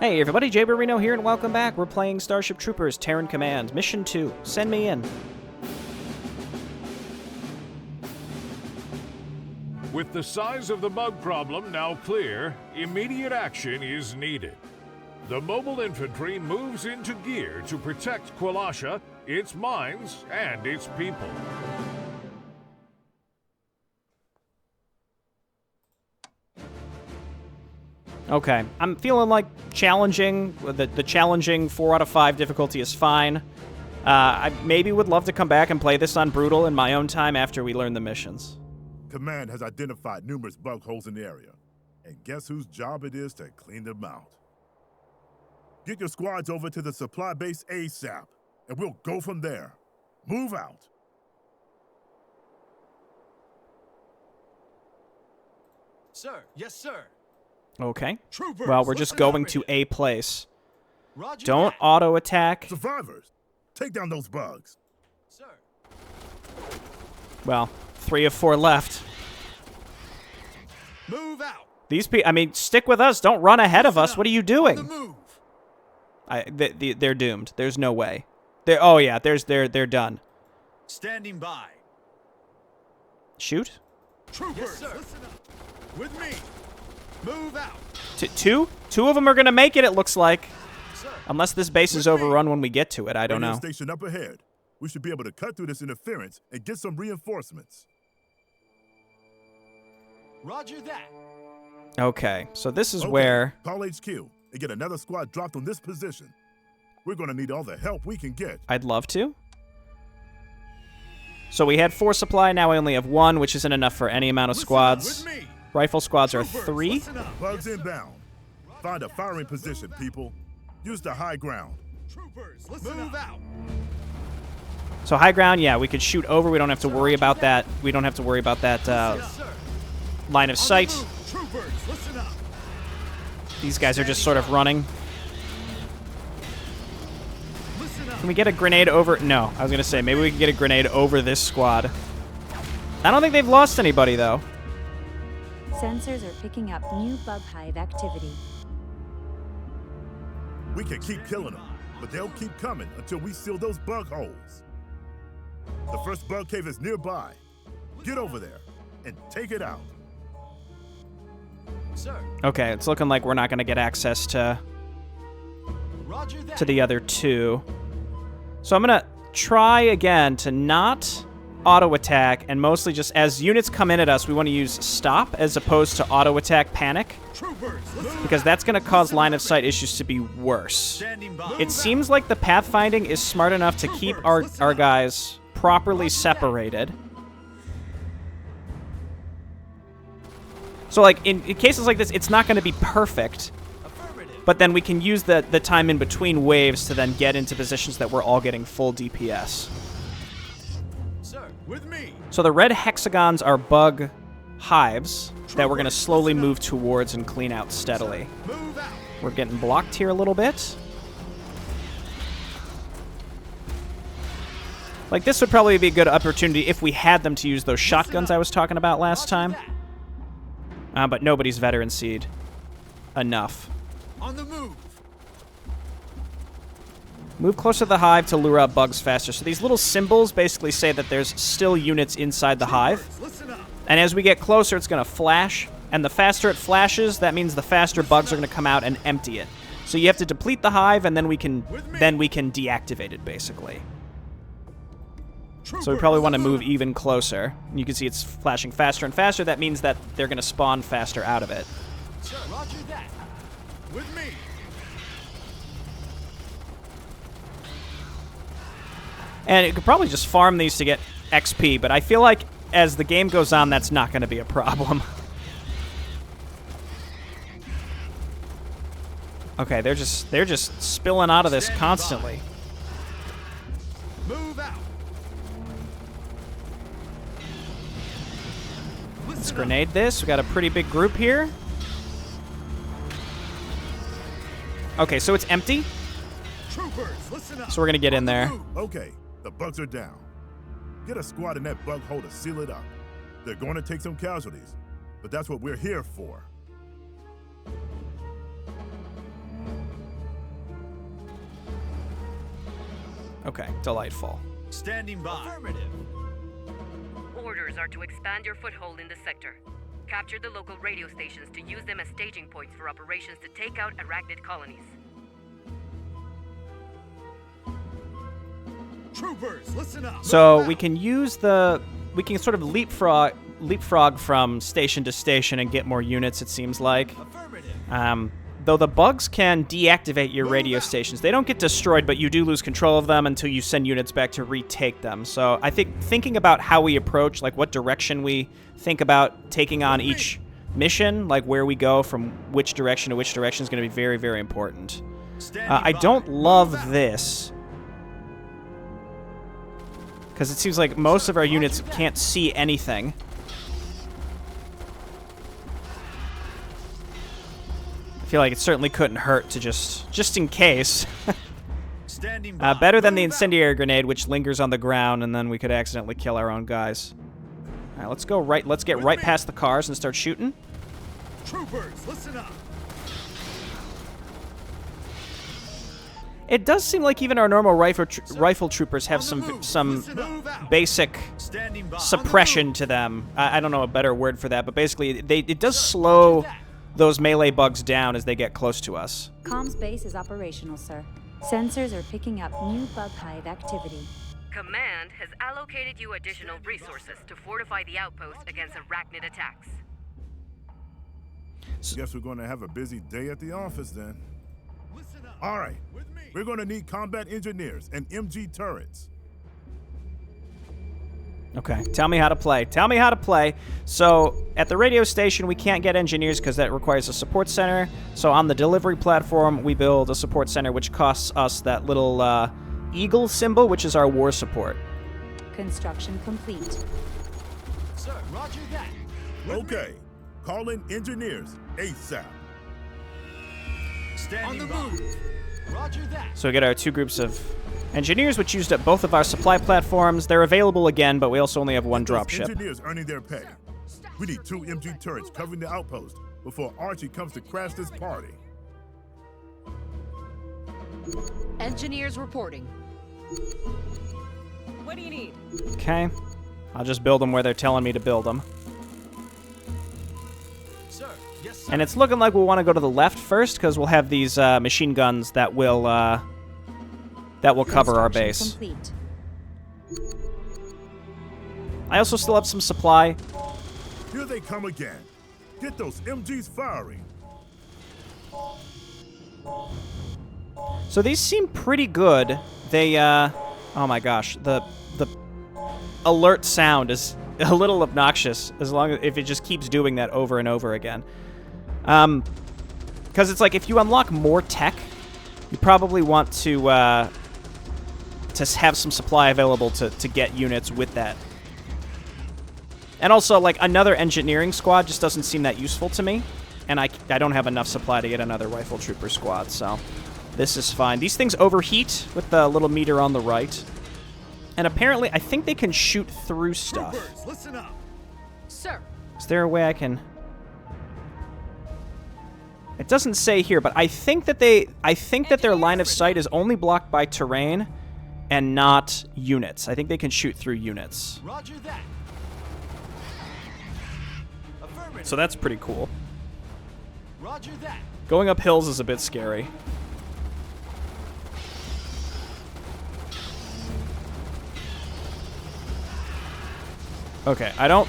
Hey everybody, Jay Barino here, and welcome back. We're playing Starship Troopers, Terran Command, Mission 2. Send me in. With the size of the bug problem now clear, immediate action is needed. The Mobile Infantry moves into gear to protect Kwalasha, its mines, and its people. Okay, I'm feeling like challenging. The challenging 4 out of 5 difficulty is fine. I maybe would love to come back and play this on Brutal in my own time after we learn the missions. Command has identified numerous bug holes in the area, and guess whose job it is to clean them out? Get your squads over to the supply base ASAP, and we'll go from there. Move out. Sir, yes, sir. Okay. Troopers, Well, we're just going to a place. Roger Don't that. auto-attack. Survivors, take down those bugs. Sir. Well, 3 of 4 left. Move out. These people, I mean, stick with us. Don't run ahead of us. What are you On the doing? move. They're doomed. There's no way. Oh yeah, they're done. Standing by. Shoot. Troopers, yes, sir. Listen up. With me. Move out. Two of them are gonna make it. It looks like, Sir. unless this base is overrun when we get to it. I don't Radio know. Station up ahead. We should be able to cut through this interference and get some reinforcements. Roger that. Okay, so this is Okay, where. call HQ and get another squad dropped on this position. We're gonna need all the help we can get. I'd love to. So we had 4 supply. Now we only have 1, which isn't enough for any amount of Listen squads. up. With me. Rifle squads are Troopers, 3. listen up. Bugs inbound. Find a firing position, people. Use the high ground. Troopers, listen move up. Out. So high ground, yeah, we could shoot over. We don't have to worry about that. We don't have to worry about that Yes, sir. line of On the sight. move. Troopers, listen up. These guys are just sort of running. Listen up. Can we get a grenade over? No, I was gonna say maybe we can get a grenade over this squad. I don't think they've lost anybody though. Sensors are picking up new bug hive activity. We can keep killing them, but they'll keep coming until we seal those bug holes. The first bug cave is nearby. Get over there and take it out. Sir. Okay, it's looking like we're not gonna get access to Roger that. the other 2. So I'm gonna try again to not auto attack, and mostly just as units come in at us, we want to use stop as opposed to auto attack panic, Troopers, listen because that's going to cause line of sight issues to be worse. Standing by. It seems like the pathfinding is smart enough to keep our guys properly separated. So like in cases like this, it's not going to be perfect, Affirmative. but then we can use the time in between waves to then get into positions that we're all getting full DPS. Sir, with me. So the red hexagons are bug hives that we're going to slowly move towards and clean out steadily. Move out. We're getting blocked here a little bit. Like, this would probably be a good opportunity if we had them to use those shotguns I was talking about last time. But nobody's veteran seed enough. On the move. Move closer to the hive to lure out bugs faster. So these little symbols basically say that there's still units inside the hive. Troopers, listen up. And as we get closer, it's going to flash. And the faster it flashes, that means the faster bugs are going to come out and empty it. So you have to deplete the hive, and then we can deactivate it, basically. So we probably want to move even closer. You can see it's flashing faster and faster. That means that they're going to spawn faster out of it. Sir, roger that. With me. And it could probably just farm these to get XP, but I feel like as the game goes on, that's not going to be a problem. Okay, they're just spilling out of this constantly. Move out. Let's grenade this. We got a pretty big group here. Okay, so it's empty. Troopers, listen up. So we're going to get in there. Okay, the bugs are down. Get a squad in that bug hole to seal it up. They're going to take some casualties, but that's what we're here for. Okay, delightful. Standing by. Affirmative. Orders are to expand your foothold in the sector. Capture the local radio stations to use them as staging points for operations to take out Arachnid colonies. Troopers, listen up. So we can use we can sort of leapfrog from station to station and get more units, it seems like. Affirmative. Though the bugs can deactivate your radio stations. They don't get destroyed, but you do lose control of them until you send units back to retake them. So I think thinking about how we approach, like what direction we think about taking on each mission, like where we go from which direction to which direction is going to be very, very important. I don't love this, because it seems like most of our units can't see anything. I feel like it certainly couldn't hurt to just in case. Standing by. Better than the incendiary grenade, which lingers on the ground, and then we could accidentally kill our own guys. All right, let's go right. Let's get right past the cars and start shooting. Troopers, listen up. It does seem like even our normal rifle troopers have some basic Standing by. suppression to them. I don't know a better word for that, but basically it does slow those melee bugs down as they get close to us. Comms base is operational, sir. Sensors are picking up new bug hive activity. Command has allocated you additional resources to fortify the outpost against Arachnid attacks. Guess we're going to have a busy day at the office then. Listen up. All right. With me. We're going to need combat engineers and MG turrets. Okay, tell me how to play. Tell me how to play. So, at the radio station, we can't get engineers because that requires a support center. So, on the delivery platform, we build a support center, which costs us that little eagle symbol, which is our war support. Construction complete. Sir, roger that. Okay. Call in engineers ASAP. Standing on the move. Roger that. So we get our two groups of engineers, which used up both of our supply platforms. They're available again, but we also only have one dropship. Engineers earning their pay. We need 2 MG turrets covering the outpost before Archie comes to crash this party. Engineers reporting. What do you need? Okay. I'll just build them where they're telling me to build them. Sir, yes, sir. And it's looking like we'll want to go to the left first, because we'll have these machine guns that will cover our base. Complete. I also still have some supply. Here they come again. Get those MGs firing. So these seem pretty good. They, oh my gosh, the alert sound is a little obnoxious if it just keeps doing that over and over again. Because it's like if you unlock more tech, you probably want to have some supply available to get units with that. And also, like, another engineering squad just doesn't seem that useful to me. And I don't have enough supply to get another rifle trooper squad, so this is fine. These things overheat with the little meter on the right. And apparently, I think they can shoot through stuff. Troopers, listen up. Sir. Is there a way I can... It doesn't say here, but I think that their line of sight is only blocked by terrain and not units. I think they can shoot through units. Roger that. Affirmative. So that's pretty cool. Roger that. Going up hills is a bit scary. Okay, I don't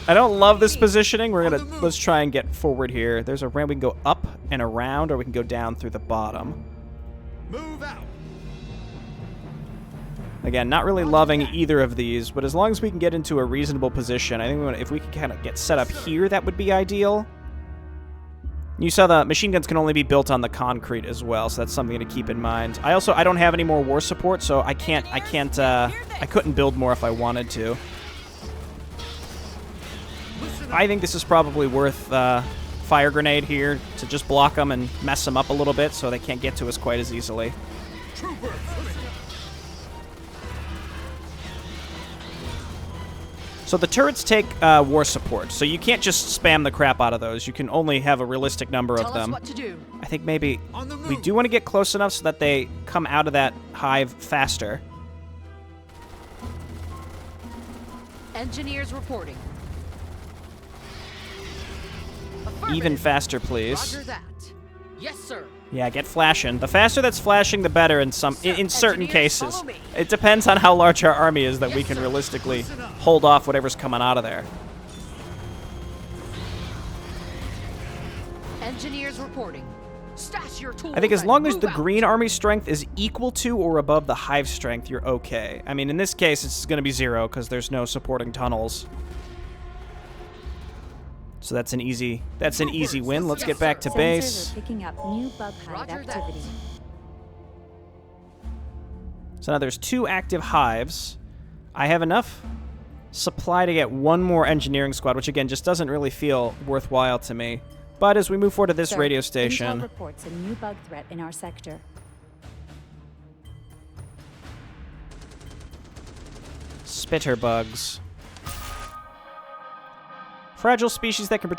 love this positioning. Let's try and get forward here. There's a ramp we can go up and around, or we can go down through the bottom. Move out. Again, not really loving either of these, but as long as we can get into a reasonable position, I think if we can kind of get set up here, that would be ideal. You saw the machine guns can only be built on the concrete as well, so that's something to keep in mind. I don't have any more war support, so I couldn't build more if I wanted to. I think this is probably worth fire grenade here to just block them and mess them up a little bit so they can't get to us quite as easily. Troopers, listen up. So the turrets take war support, so you can't just spam the crap out of those. You can only have a realistic number of Tell us them. what to do. I think maybe On the move. we do want to get close enough so that they come out of that hive faster. Engineers reporting. Even faster, please. Roger that. Yes, sir. Yeah, get flashing. The faster that's flashing, the better in certain Engineers, cases. follow me. It depends on how large our army is that Yes, we can sir. realistically Listen up. hold off whatever's coming out of there. Engineers reporting. Stash your tools. I think as and long as move the out. green army strength is equal to or above the hive strength, you're okay. I mean, in this case, it's going to be 0 because there's no supporting tunnels. So that's an easy win. Let's get back to Sensors base. are picking up new bug hive Roger that. activity. So now there's 2 active hives. I have enough supply to get 1 more engineering squad, which again just doesn't really feel worthwhile to me. But as we move forward to this Sir, radio Intel station, reports a new bug threat in our sector. spitter bugs. Fragile species that can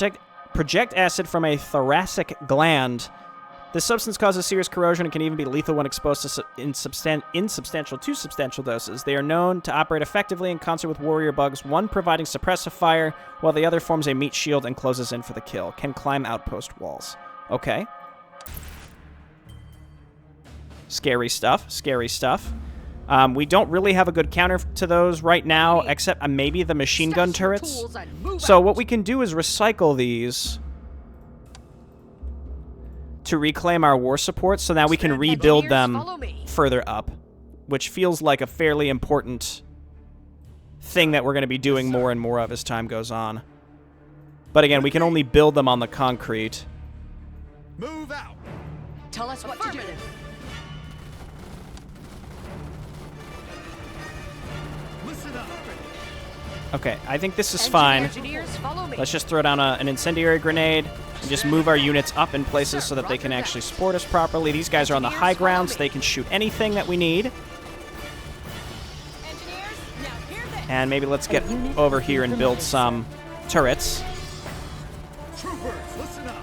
project acid from a thoracic gland. This substance causes serious corrosion and can even be lethal when exposed to insubstantial to substantial doses. They are known to operate effectively in concert with warrior bugs, one providing suppressive fire, while the other forms a meat shield and closes in for the kill. Can climb outpost walls. Okay. Scary stuff. Scary stuff. We don't really have a good counter to those right now, except maybe the machine gun Stash your turrets. tools and move So out. what we can do is recycle these to reclaim our war support, so now we can rebuild Engineers, them follow me. further up, which feels like a fairly important thing that we're going to be doing more and more of as time goes on. But again, we can only build them on the concrete. Move out. Tell us what to do. Listen up. Okay, I think this is Engine fine. Engineers, follow me. Let's just throw down an incendiary grenade and just move our units up in places so that they can actually support us properly. These guys are on the high ground, so they can shoot anything that we need. And maybe let's get over here and build some turrets. Troopers, listen up.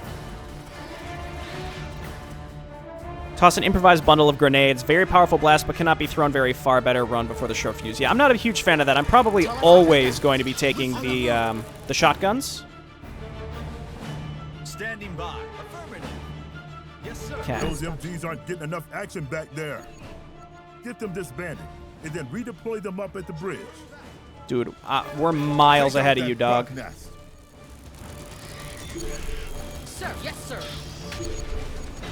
Toss an improvised bundle of grenades. Very powerful blast, but cannot be thrown very far. Better run before the short fuse. Yeah, I'm not a huge fan of that. I'm probably always going to be taking the shotguns. Standing by. Affirmative. Yes, sir. Okay. Those MGs aren't getting enough action back there. Get them disbanded, and then redeploy them up at the bridge. Dude, we're miles Take out ahead of that you, dog. bug nest. Sir, yes, sir.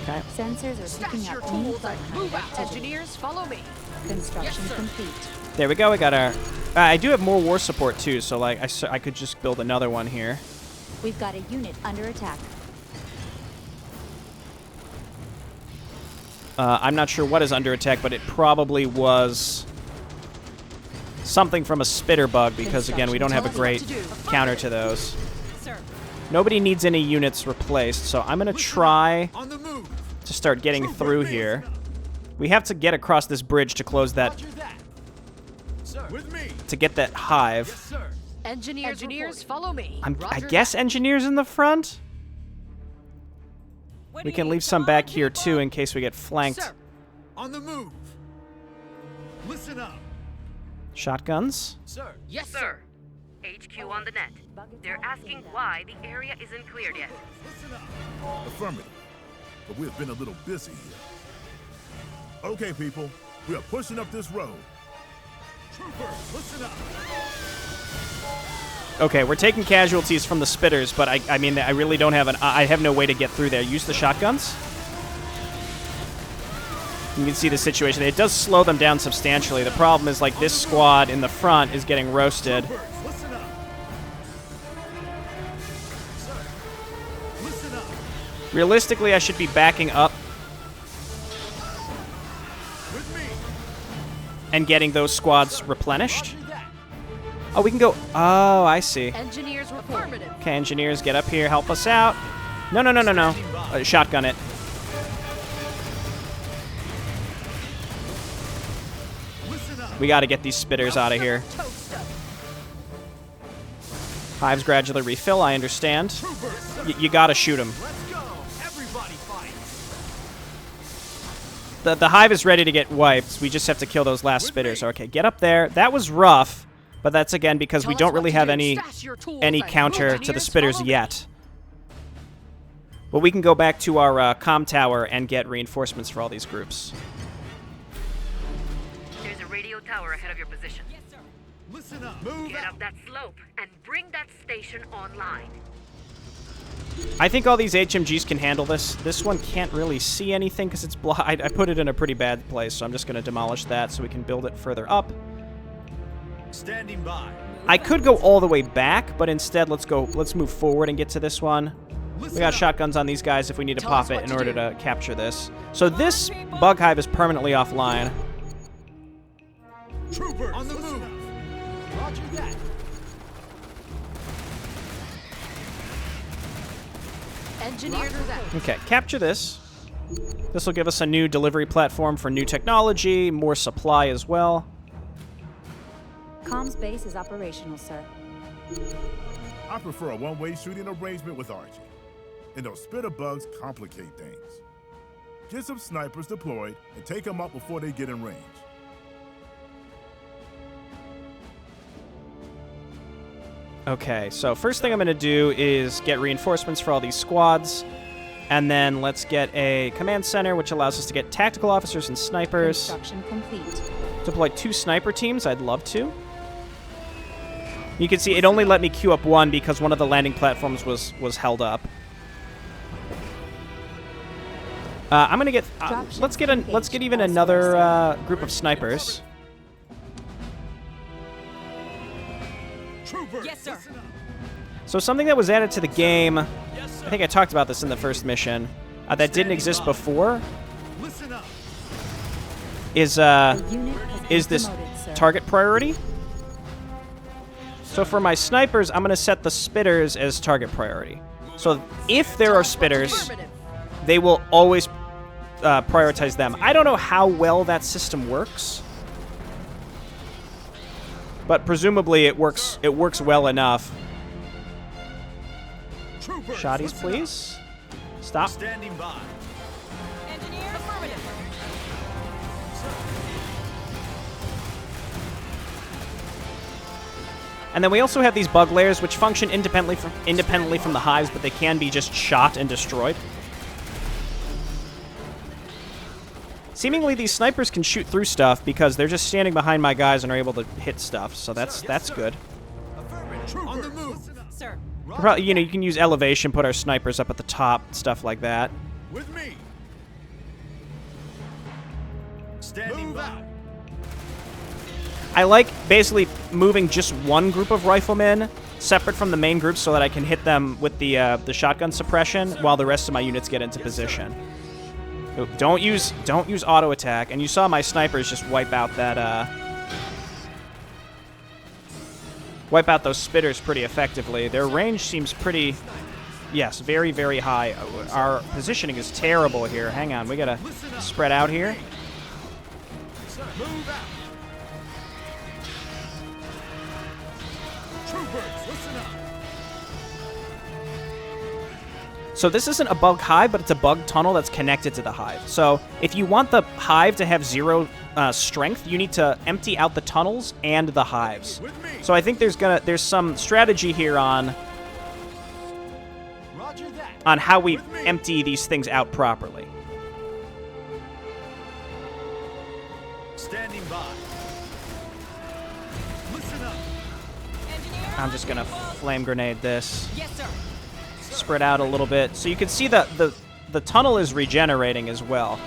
Okay. Sensors are Stash picking your up new tools bug and hive move out. activity. Engineers, follow me. Construction Yes, sir. complete. There we go. We got our... I do have more war support, too, so like I could just build another one here. We've got a unit under attack. I'm not sure what is under attack, but it probably was something from a spitter bug because, again, we don't have a great counter to those. Nobody needs any units replaced, so I'm going to try On the move. to start getting Troopers, through listen here. up. We have to get across this bridge to close that, Roger that. Sir. With me. to get that hive. Yes, sir. Engineers, follow me. I Roger guess that. engineers in the front? We can leave some back here, too, in case we get flanked. Sir. On the move. Listen up. Shotguns? Sir. Yes, Sir, sir. HQ on the net. They're asking why the area isn't cleared yet. Listen up. Affirmative. But we've been a little busy here. Okay, people, we are pushing up this road. Troopers, listen up. Okay, we're taking casualties from the spitters, but I mean, I really don't have I have no way to get through there. Use the shotguns. You can see the situation. It does slow them down substantially. The problem is, like, this squad in the front is getting roasted. Troopers, listen up. Sir. Listen up. Realistically, I should be backing up With me. and getting those squads replenished. Roger that. Oh, we can go... Oh, I see. Engineers reporting. Okay, engineers, get up here. Help us out. No. Shotgun it. Listen up. We got to get these spitters out of here. Toast up. Hives gradually refill, I understand. Troopers. You got to shoot them. Let's go. Everybody fights. The hive is ready to get wiped. We just have to kill those last spitters. Okay, get up there. That was rough, but that's again because we don't really have any counter to the spitters yet. But we can go back to our comm tower and get reinforcements for all these groups. There's a radio tower ahead of your position. Listen up. Move Get out. up that slope and bring that station online. I think all these HMGs can handle this. This one can't really see anything because it's I put it in a pretty bad place, so I'm just going to demolish that so we can build it further up. Standing by. I could go all the way back, but instead let's move forward and get to this one. We got shotguns on these guys if we need to pop it in order to capture this. So this bug hive is permanently offline. Troopers on the move. Roger that. Engineers are that. Okay, capture this. This will give us a new delivery platform for new technology, more supply as well. Comms base is operational, sir. I prefer a one-way shooting arrangement with Archie. And those spitter bugs complicate things. Get some snipers deployed and take them out before they get in range. Okay, so first thing I'm going to do is get reinforcements for all these squads. And then let's get a command center, which allows us to get tactical officers and snipers. Construction complete. Deploy 2 sniper teams. I'd love to. You can see it only let me queue up 1 because one of the landing platforms was held up. I'm gonna get. Let's get even another group of snipers. Troopers. Yes, sir. So something that was added to the game, I think I talked about this in the first mission, that didn't exist before, Listen up. is Unit has been this promoted, sir. target priority. So for my snipers, I'm gonna set the spitters as target priority. So if there are spitters, Affirmative. they will always prioritize them. I don't know how well that system works, but presumably it works well enough. Troopers. Shotties, listen up. please. Stop. Standing by. Engineers. Affirmative. And then we also have these bug layers, which function independently from the hives, but they can be just shot and destroyed. Seemingly, these snipers can shoot through stuff because they're just standing behind my guys and are able to hit stuff. So that's good. Affirmative. On the move. Sir. Probably, you can use elevation, put our snipers up at the top, stuff like that. With me. Standing by. I like basically moving just one group of riflemen separate from the main group so that I can hit them with the shotgun suppression while the rest of my units get into position. Ooh, don't use auto attack. And you saw my snipers just wipe out wipe out those spitters pretty effectively. Their range seems pretty, yes, very, very high. Our positioning is terrible here. Hang on, we gotta spread out here. Move out. Troopers, listen up. So this isn't a bug hive, but it's a bug tunnel that's connected to the hive. So if you want the hive to have 0 strength, you need to empty out the tunnels and the hives. So I think there's some strategy here on Roger that. how we empty these things out properly. Standing by. Listen up. I'm just gonna flame grenade this. Yes, sir. Spread out a little bit. So you can see that the tunnel is regenerating as well.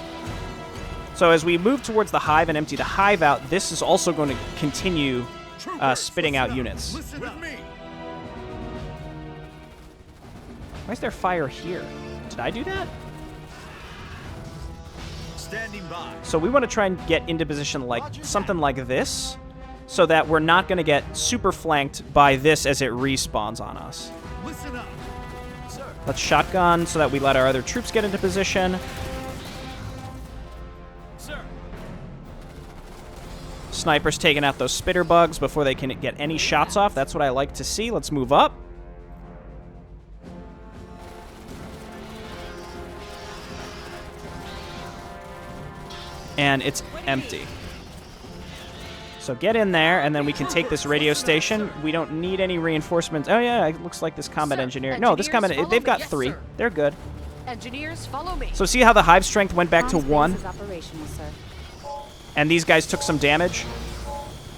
So as we move towards the hive and empty the hive out, this is also going to continue spitting out units. Listen with me. Why is there fire here? Did I do that? Standing by. So we want to try and get into position like something like this, so that we're not going to get super flanked by this as it respawns on us. Listen up. Sir. Let's shotgun so that we let our other troops get into position. Sir. Snipers taking out those spitter bugs before they can get any shots off. That's what I like to see. Let's move up. and it's empty. So get in there, and then we can take this radio station. We don't need any reinforcements. Oh, yeah, it looks like this combat engineer. No, this combat... They've got 3. They're good. Engineers, follow me. So see how the hive strength went back to Comms 1? base is operational, sir. And these guys took some damage?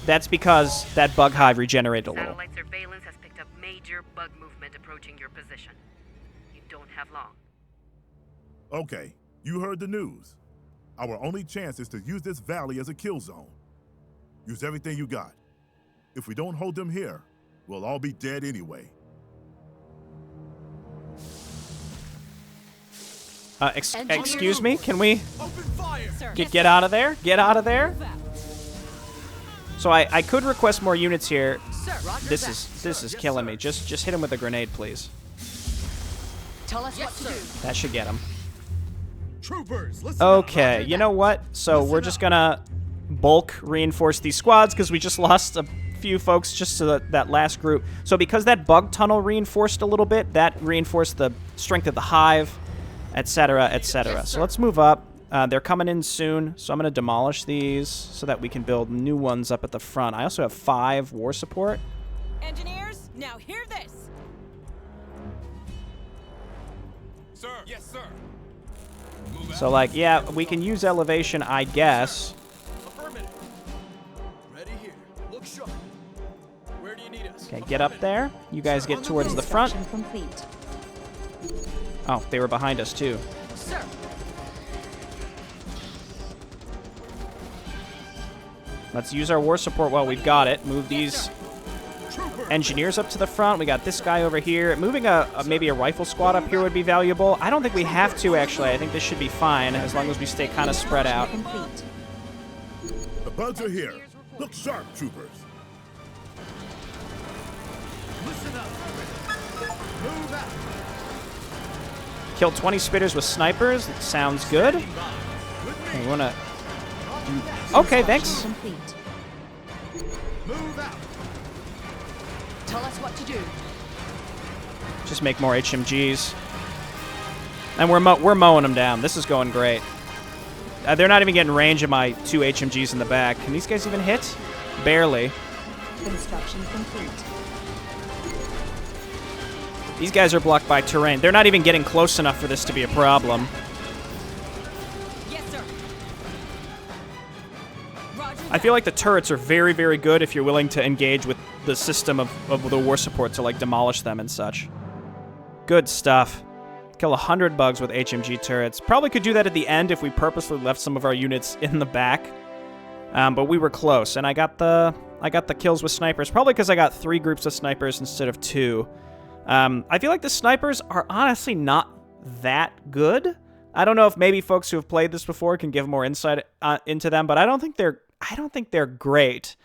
That's because that bug hive regenerated a little. Satellite surveillance has picked up major bug movement approaching your position. You don't have long. Okay, you heard the news. Our only chance is to use this valley as a kill zone. Use everything you got. If we don't hold them here, we'll all be dead anyway. Excuse me? Can we Open fire! Sir. get out of there? Get out of there? So I could request more units here. Sir, Roger This that. is killing me. Just hit him with a grenade, please. Tell us what to do. That should get him. Troopers, listen up. Okay, you know what? So we're just gonna bulk reinforce these squads because we just lost a few folks just to that last group. So because that bug tunnel reinforced a little bit, that reinforced the strength of the hive, etc., etc. Yes, So sir. let's move up. They're coming in soon, so I'm gonna demolish these so that we can build new ones up at the front. I also have 5 war support. Engineers, now hear this. Sir. Yes, sir. So like, yeah, we can use elevation, I guess. Affirmative. Ready here. Look sharp. Where do you need us? Okay, get up there. You guys get towards the front. Construction complete. Oh, they were behind us too. Sir. Let's use our war support while we've got it. Move these engineers up to the front. We got this guy over here. Moving maybe a rifle squad up here would be valuable. I don't think we have to, actually. I think this should be fine as long as we stay kind of spread out. Complete. The bugs are here. Look sharp, troopers. Listen up. Move out. Kill 20 spitters with snipers. That sounds good. Okay, we want to... Okay, thanks. Complete. Move out. Tell us what to do. Just make more HMGs. And we're mowing them down. This is going great. They're not even getting range of my 2 HMGs in the back. Can these guys even hit? Barely. Construction complete. These guys are blocked by terrain. They're not even getting close enough for this to be a problem. Yes, sir. Roger I feel like the turrets are very, very good if you're willing to engage with the system of the war support to, like, demolish them and such. Good stuff. Kill 100 bugs with HMG turrets. Probably could do that at the end if we purposely left some of our units in the back. But we were close, and I got the kills with snipers. Probably because I got 3 groups of snipers instead of 2. I feel like the snipers are honestly not that good. I don't know if maybe folks who have played this before can give more insight into them, but I don't think they're great.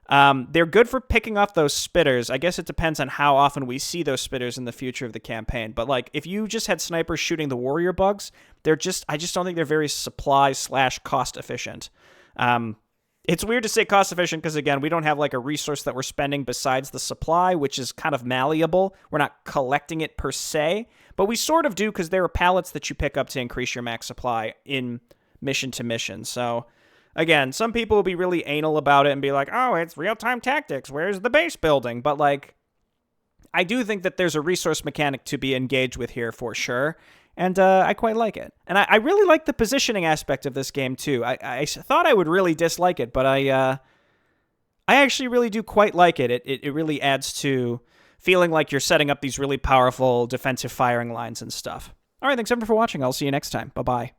They're good for picking off those spitters. I guess it depends on how often we see those spitters in the future of the campaign. But like, if you just had snipers shooting the warrior bugs, I just don't think they're very supply/cost efficient. It's weird to say cost efficient because, again, we don't have like a resource that we're spending besides the supply, which is kind of malleable. We're not collecting it per se, but we sort of do because there are pallets that you pick up to increase your max supply in mission to mission. So, again, some people will be really anal about it and be like, oh, it's real-time tactics. Where's the base building? But, like, I do think that there's a resource mechanic to be engaged with here for sure. And I quite like it. And I really like the positioning aspect of this game, too. I thought I would really dislike it, but I actually really do quite like it. It really adds to feeling like you're setting up these really powerful defensive firing lines and stuff. All right, thanks everyone for watching. I'll see you next time. Bye-bye.